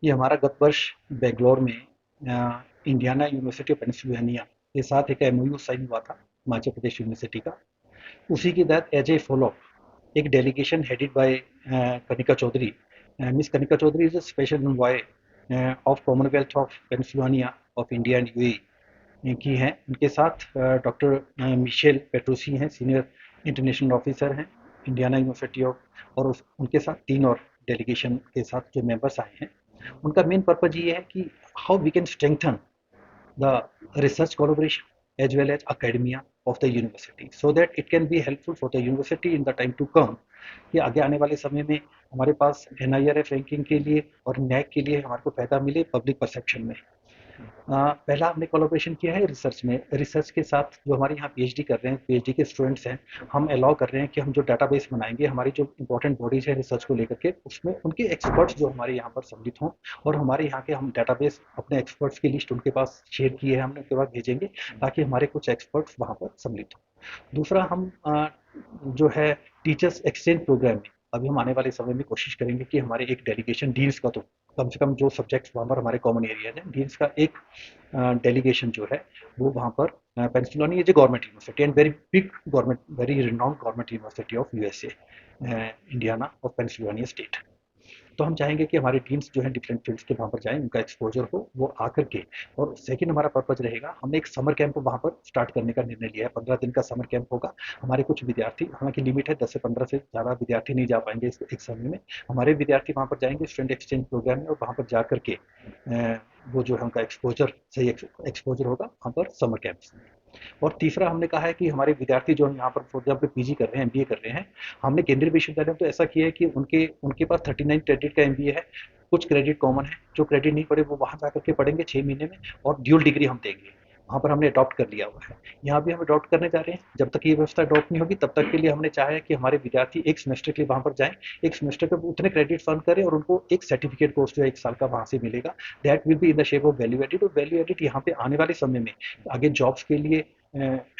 ये हमारा गत वर्ष बेंगलोर में इंडियाना यूनिवर्सिटी ऑफ पेंसिल्वेनिया के साथ एक एमओयू साइन हुआ था हिमाचल प्रदेश यूनिवर्सिटी का। उसी के तहत एज ए फॉलो एक delegation headed by Kanika Chaudhary. Miss Kanika Chaudhary is a special envoy of Commonwealth of Pennsylvania of India and UAE की हैं। उनके साथ डॉक्टर मिशेल पेट्रोसी हैं, सीनियर इंटरनेशनल ऑफिसर हैं इंडियाना यूनिवर्सिटी ऑफ, और उनके साथ तीन और डेलीगेशन के साथ जो मेंबर्स आए हैं। उनका मेन पर्पज ये है कि how we can strengthen the research collaboration as well as academia of the university so that it can be helpful for the university in the time to come, कि आगे आने वाले समय में हमारे पास NIRF रैंकिंग के लिए और नैक के लिए हमारे को फायदा मिले पब्लिक परसेप्शन में। पहला हमने कोलैबोरेशन किया है रिसर्च में। रिसर्च के साथ जो हमारे यहाँ पीएचडी कर रहे हैं, पीएचडी के स्टूडेंट्स हैं, हम अलाउ कर रहे हैं कि हम जो डाटाबेस बनाएंगे हमारी जो इंपॉर्टेंट बॉडीज है रिसर्च को लेकर के, उसमें उनके एक्सपर्ट्स जो हमारे यहाँ पर सम्मिलित हों, और हमारे यहाँ के हम डाटाबेस अपने एक्सपर्ट्स की लिस्ट उनके पास शेयर किए हैं हमने, उनके पास भेजेंगे ताकि हमारे कुछ एक्सपर्ट्स वहाँ पर सम्मिलित हों। दूसरा, हम जो है टीचर्स एक्सचेंज प्रोग्राम में अभी हम आने वाले समय में कोशिश करेंगे कि हमारे एक डेलीगेशन डीन्स का, तो कम से कम जो सब्जेक्ट्स वहाँ पर हमारे कॉमन एरियाज हैं, डीन्स का एक डेलीगेशन जो है वो वहाँ पर Pennsylvania is a government university and very big government, very renowned government university of USA, Indiana of Pennsylvania state. तो हम चाहेंगे कि हमारे टीम्स जो है डिफरेंट फील्ड्स के वहाँ पर जाएं, उनका एक्सपोजर हो वो आकर के। और सेकंड हमारा पर्पज रहेगा, हमने एक समर कैंप वहाँ पर स्टार्ट करने का निर्णय लिया है। 15 दिन का समर कैंप होगा। हमारे कुछ विद्यार्थी, हालांकि लिमिट है 10 से 15 से ज़्यादा विद्यार्थी नहीं जा पाएंगे इस एक समय में। हमारे विद्यार्थी वहाँ पर जाएंगे स्टूडेंट एक्सचेंज प्रोग्राम में, और वहाँ पर जा करके वो जो है उनका एक्सपोजर, सही एक्सपोजर होगा वहाँ पर समर कैंप्स में। और तीसरा हमने कहा है कि हमारे विद्यार्थी जो हम यहाँ पर फॉर एग्जाम्पल पीजी कर रहे हैं, एमबीए कर रहे हैं, हमने केंद्रीय विश्वविद्यालय में तो ऐसा किया है कि उनके उनके पास 39 क्रेडिट का एमबीए है। कुछ क्रेडिट कॉमन है, जो क्रेडिट नहीं पड़े वो वहाँ जा करके पढ़ेंगे 6 महीने में, और ड्यूल डिग्री हम देंगे। वहाँ पर हमने अडॉप्ट कर लिया हुआ है। यहाँ भी हम अडॉप्ट करने जा रहे हैं। जब तक ये व्यवस्था अडॉप्ट नहीं होगी तब तक के लिए हमने चाहा है कि हमारे विद्यार्थी एक सेमेस्टर के लिए वहाँ पर जाएं, एक सेमेस्टर के उतने क्रेडिट अर्न करें, और उनको एक सर्टिफिकेट कोर्स जो है 1 साल का वहाँ से मिलेगा। That will be in the shape of value added. और वैल्यू एडिड यहाँ पे आने वाले समय में आगे जॉब्स के लिए,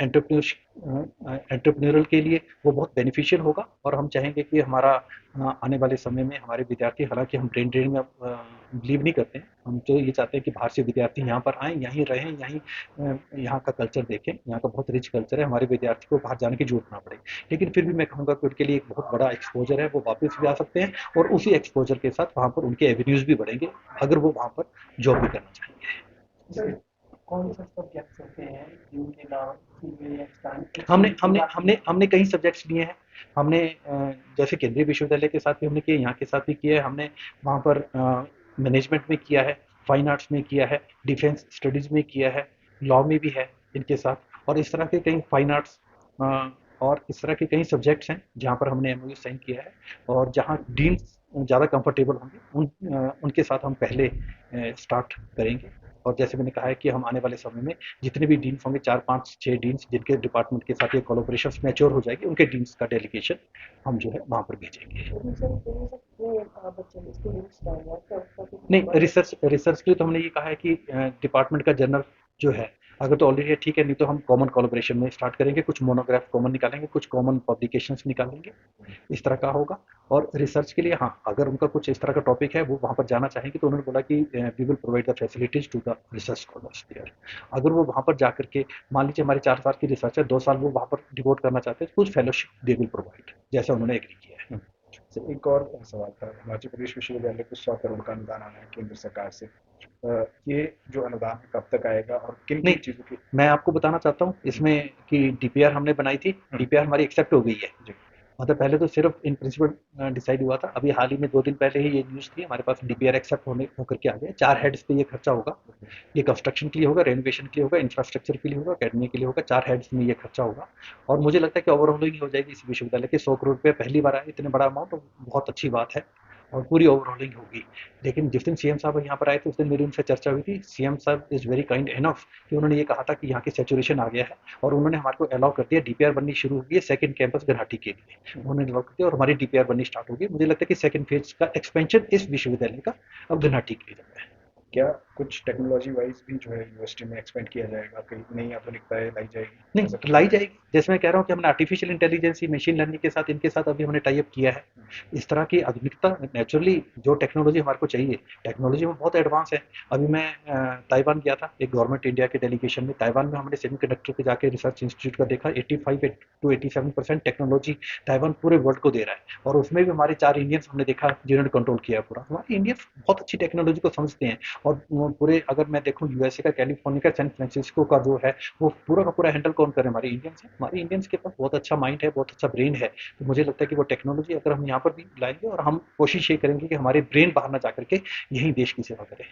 एंटरप्रेन्योरल के लिए वो बहुत बेनिफिशियल होगा। और हम चाहेंगे कि हमारा आने वाले समय में हमारे विद्यार्थी, हालांकि हम ब्रेन ड्रेन में बिलीव नहीं करते हैं, हम तो ये चाहते हैं कि बाहर से विद्यार्थी यहाँ पर आएँ, यहीं रहें, यहीं यहाँ का कल्चर देखें। यहाँ का बहुत रिच कल्चर है, हमारे विद्यार्थी को बाहर जाने की जरूरत ना पड़े। लेकिन फिर भी मैं कहूँगा कि उनके लिए एक बहुत बड़ा एक्सपोजर है, वो वापस भी आ सकते हैं, और उसी एक्सपोजर के साथ वहाँ पर उनके एवेन्यूज भी बढ़ेंगे अगर वो वहाँ पर जॉब भी करना चाहेंगे। कौन सा सब्जेक्ट होते हैं जिनके नाम में एक्सपेंड हमने हमने हमने हमने कई सब्जेक्ट्स लिए हैं। हमने जैसे केंद्रीय विश्वविद्यालय के साथ भी हमने किया, यहाँ के साथ भी किया है। हमने वहाँ पर मैनेजमेंट में किया है, फाइन आर्ट्स में किया है, डिफेंस स्टडीज़ में किया है, लॉ में भी है इनके साथ। और इस तरह के कई फाइन आर्ट्स और इस तरह के कई सब्जेक्ट्स हैं जहाँ पर हमने एमओयू साइन किया है। और जहाँ डीन्स ज़्यादा कंफर्टेबल होंगे उनके साथ हम पहले स्टार्ट करेंगे। और जैसे मैंने कहा है कि हम आने वाले समय में जितने भी डीन्स होंगे, 4 5 6 डीन्स जिनके डिपार्टमेंट के साथ ये कोलैबोरेशन मैच्योर हो जाएगी, उनके डीन्स का डेलीगेशन हम जो है वहाँ पर भेजेंगे। नहीं, रिसर्च रिसर्च के लिए तो हमने ये कहा है कि डिपार्टमेंट का जर्नल जो है, अगर तो ऑलरेडी है ठीक है, नहीं तो हम कॉमन कोलैबोरेशन में स्टार्ट करेंगे। कुछ मोनोग्राफ कॉमन निकालेंगे, कुछ कॉमन पब्लिकेशंस निकालेंगे, इस तरह का होगा। और रिसर्च के लिए हाँ, अगर उनका कुछ इस तरह का टॉपिक है वो वहाँ पर जाना चाहेंगे, तो उन्होंने बोला कि we will provide the facilities to the research scholars there. अगर वो वहाँ पर जा करके, मान लीजिए हमारे 4 साल की रिसर्च है, 2 साल वो वहाँ पर डिवोट करना चाहते हैं, कुछ फेलोशिप दे विल प्रोवाइड, जैसा उन्होंने एग्री किया है। एक और सवाल था, हिमाचल प्रदेश विश्वविद्यालय को 100 करोड़ का अनुदान आना है केंद्र सरकार से। ये जो अनुदान है कब तक आएगा और किन नहीं, किन चीज़ों की? मैं आपको बताना चाहता हूँ इसमें कि डीपीआर हमने बनाई थी, डीपीआर हमारी एक्सेप्ट हो गई है। जी। मतलब पहले तो सिर्फ इन प्रिंसिपल डिसाइड हुआ था, अभी हाल ही में 2 दिन पहले ही ये न्यूज़ थी, हमारे पास डीपीआर एक्सेप्ट होने होकर के आ गया। 4 हेड्स पे ये खर्चा होगा। ये कंस्ट्रक्शन के लिए होगा, रेनोवेशन के लिए होगा, इंफ्रास्ट्रक्चर के लिए होगा, अकेडमी के लिए होगा। 4 हेड्स में ये खर्चा होगा। और मुझे लगता है कि ओवरऑलिंग हो जाएगी इस विश्वविद्यालय के। 100 करोड़ रुपये पहली बार आए, इतने बड़ा अमाउंट, बहुत अच्छी बात है, और पूरी ओवरऑलिंग होगी। लेकिन जिस दिन सीएम साहब यहाँ पर आए थे उस दिन मेरी उनसे चर्चा हुई थी। सीएम साहब इज़ वेरी काइंड इनफ कि उन्होंने ये कहा था कि यहाँ की सैचुरेशन आ गया है, और उन्होंने हमारे को अलाउ कर दिया, डीपीआर बननी शुरू हो गई है सेकंड कैंपस गुवाहाटी के लिए। उन्होंने अलाउ कर दिया और हमारी डीपीआर बननी स्टार्ट हो गई। मुझे लगता है कि सेकंड फेज का एक्सपेंशन इस विश्वविद्यालय का अब गुवाहाटी के लिए जाता है। क्या कुछ टेक्नोलॉजी वाइज भी जो है यूनिवर्सिटी में एक्सपेंड किया जाएगा, कहीं नई आधुनिकताएं लाई जाएगी, ऐसा नहीं कुछ लाई होगा? जाएगी, जैसे मैं कह रहा हूँ कि हमने आर्टिफिशियल इंटेलिजेंस मशीन लर्निंग के साथ इनके साथ अभी हमने टाई अप किया है। इस तरह की आधुनिकता नेचुरली जो टेक्नोलॉजी हमारे को चाहिए, टेक्नोलॉजी में बहुत एडवांस है। अभी मैं ताइवान गया था एक गवर्नमेंट इंडिया के डेलीगेशन में। ताइवान में हमने सेमीकंडक्टर पे जाके रिसर्च इंस्टीट्यूट का देखा, 85 टू 87% टेक्नोलॉजी ताइवान पूरे वर्ल्ड को दे रहा है। और उसमें भी हमारे 4 इंडियंस हमने देखा जिन्होंने कंट्रोल किया पूरा। हमारे इंडियंस बहुत अच्छी टेक्नोलॉजी को समझते हैं। और वो पूरे अगर मैं देखूँ यूएसए का कैलिफोर्निया का सैन फ्रांसिस्को का जो है वो पूरा का पूरा हैंडल कौन करे? हमारे इंडियंस हैं। हमारे इंडियंस के पास बहुत अच्छा माइंड है, बहुत अच्छा ब्रेन है। तो मुझे लगता है कि वो टेक्नोलॉजी अगर हम यहाँ पर भी लाएंगे और हम कोशिश ये करेंगे कि हमारे ब्रेन बाहर ना जा करके यही देश की सेवा करें।